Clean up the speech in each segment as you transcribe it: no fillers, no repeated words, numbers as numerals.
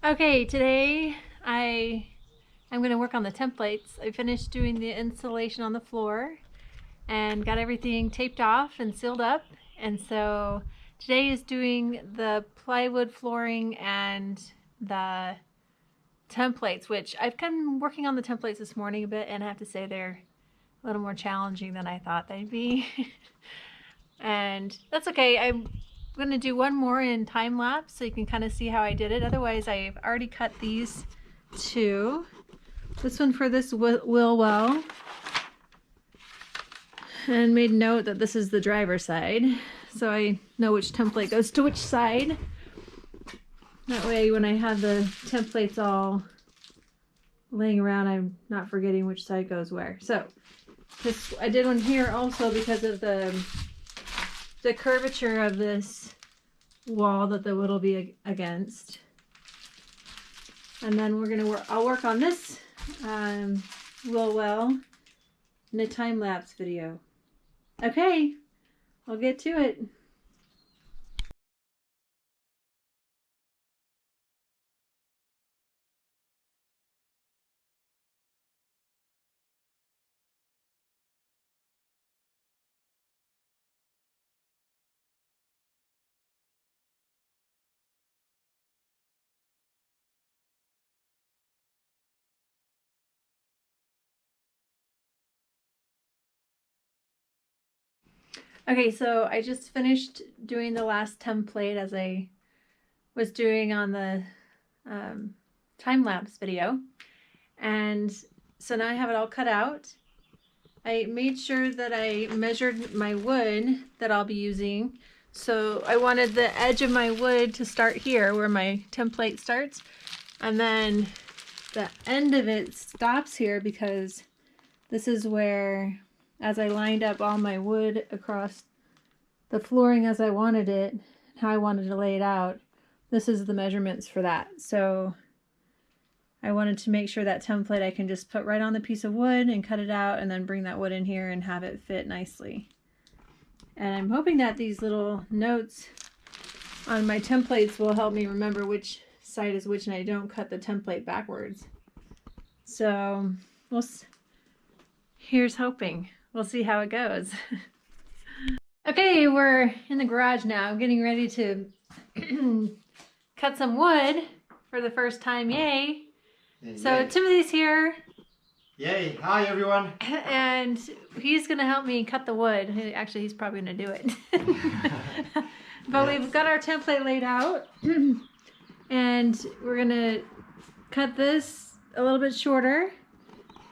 Okay, today I'm going to work on the templates. I finished doing the installation on the floor and got everything taped off and sealed up. And so today is doing the plywood flooring and the templates, which I've been working on the templates this morning a bit, and I have to say they're a little more challenging than I thought they'd be. And that's okay. I'm going to do one more in time lapse so you can kind of see how I did it. Otherwise, I've already cut these two. This one for this wheel well, and made note that this is the driver's side, so I know which template goes to which side. That way when I have the templates all laying around, I'm not forgetting which side goes where. So this, I did one here also because of the curvature of this wall that the wood will be against. And then we're gonna I'll work on this wheel well in a time-lapse video. Okay, I'll get to it. Okay, so I just finished doing the last template as I was doing on the time-lapse video. And so now I have it all cut out. I made sure that I measured my wood that I'll be using. So I wanted the edge of my wood to start here where my template starts. And then the end of it stops here because this is where, as I lined up all my wood across the flooring as I wanted it, how I wanted to lay it out, this is the measurements for that. So I wanted to make sure that template I can just put right on the piece of wood and cut it out and then bring that wood in here and have it fit nicely. And I'm hoping that these little notes on my templates will help me remember which side is which and I don't cut the template backwards. So here's hoping. We'll see how it goes. Okay, we're in the garage now, getting ready to cut some wood for the first time. Yay! So Timothy's here. Yay! Hi everyone. And he's gonna help me cut the wood. Actually, he's probably gonna do it. But we've got our template laid out, and we're gonna cut this a little bit shorter.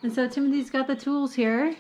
And so Timothy's got the tools here.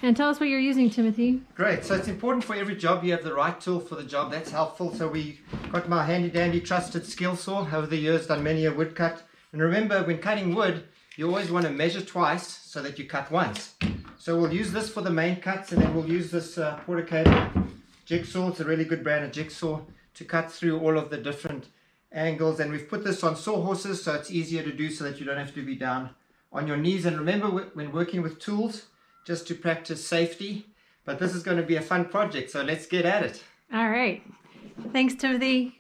And tell us what you're using, Timothy. Great. So it's important for every job you have the right tool for the job. That's helpful. So we got my handy dandy trusted skill saw. Over the years done many a wood cut. And remember, when cutting wood, you always want to measure twice so that you cut once. So we'll use this for the main cuts, and then we'll use this portable jigsaw. It's a really good brand of jigsaw to cut through all of the different angles. And we've put this on sawhorses so it's easier to do so that you don't have to be down on your knees. And remember, when working with tools, just to practice safety, but this is going to be a fun project, so let's get at it. All right. Thanks, Timothy.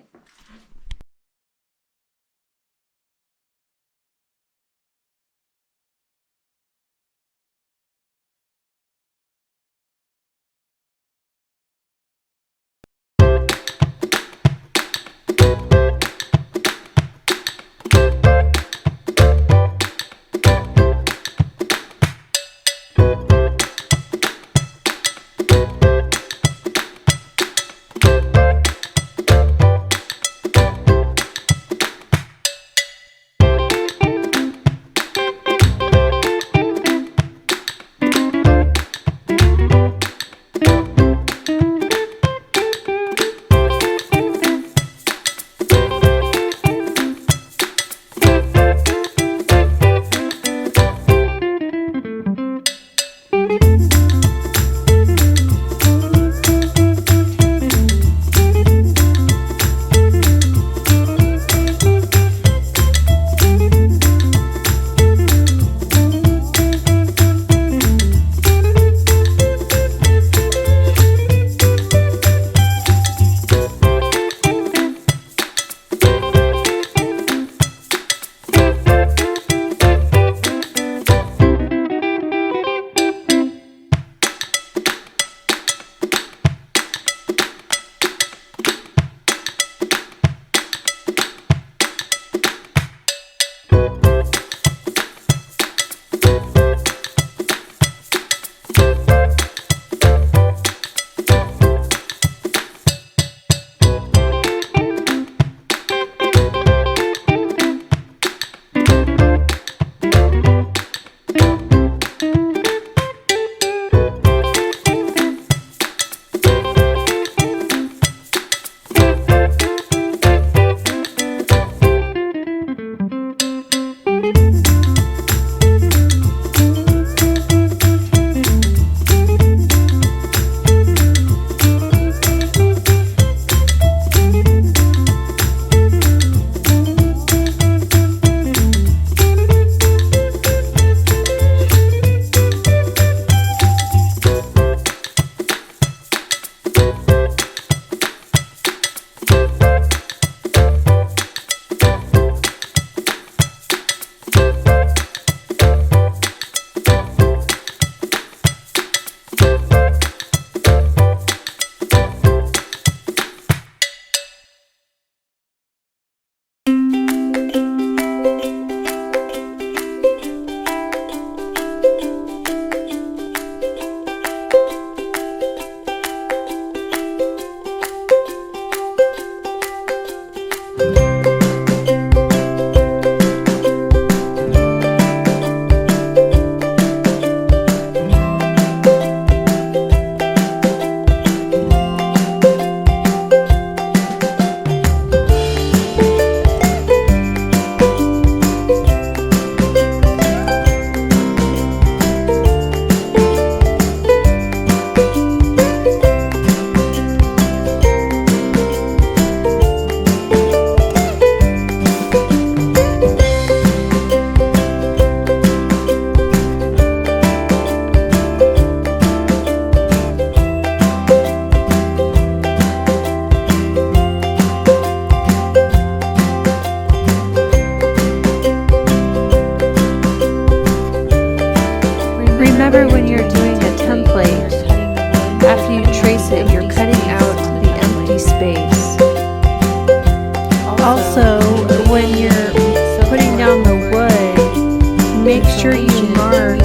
sure you mark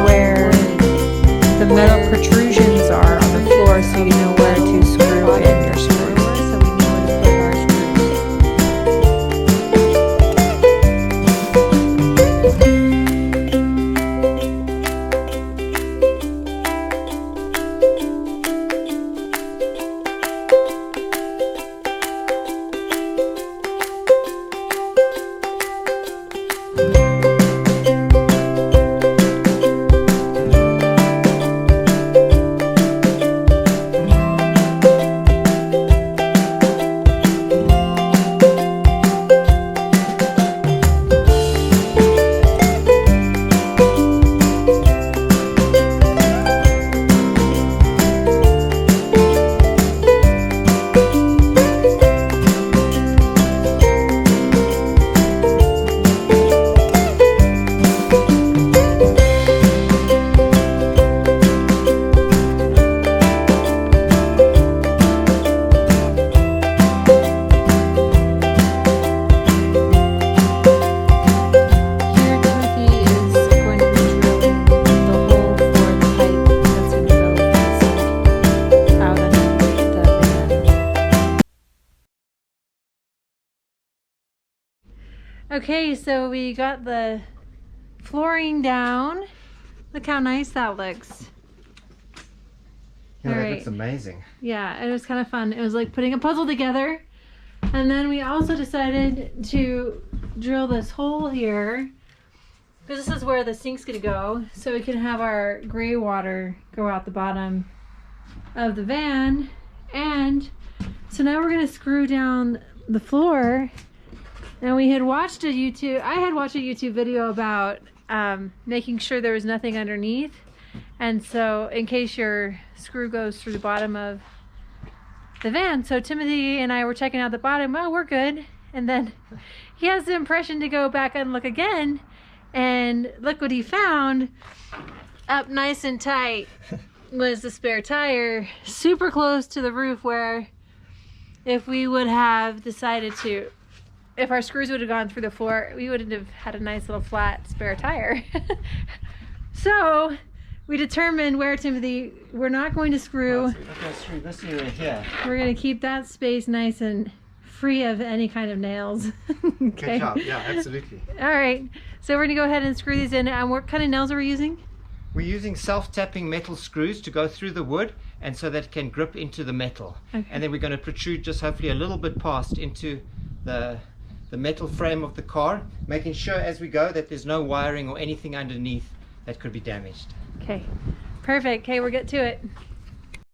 where the metal protrusions are on the floor so you know where to screw in your screws. So we know where to put our screws. Okay, so we got the flooring down. Look how nice that looks. Yeah, that Alright. looks amazing. Yeah, it was kind of fun. It was like putting a puzzle together. And then we also decided to drill this hole here, because this is where the sink's gonna go, so we can have our gray water go out the bottom of the van. And so now we're gonna screw down the floor. And we had watched I had watched a YouTube video about making sure there was nothing underneath. And so in case your screw goes through the bottom of the van. So Timothy and I were checking out the bottom. Oh, we're good. And then he has the impression to go back and look again. And look what he found. Up nice and tight was the spare tire. Super close to the roof, where if we would have decided to, if our screws would have gone through the floor, we wouldn't have had a nice little flat spare tire. So we determined where, Timothy, we're not going to screw. We're going to screw this area here. We're going to keep that space nice and free of any kind of nails. Okay. Good job. Yeah, absolutely. All right. So we're going to go ahead and screw these in. And what kind of nails are we using? We're using self-tapping metal screws to go through the wood, and so that it can grip into the metal. Okay. And then we're going to protrude just hopefully a little bit past into the metal frame of the car, making sure as we go that there's no wiring or anything underneath that could be damaged. Okay. Perfect. Okay, we'll get to it.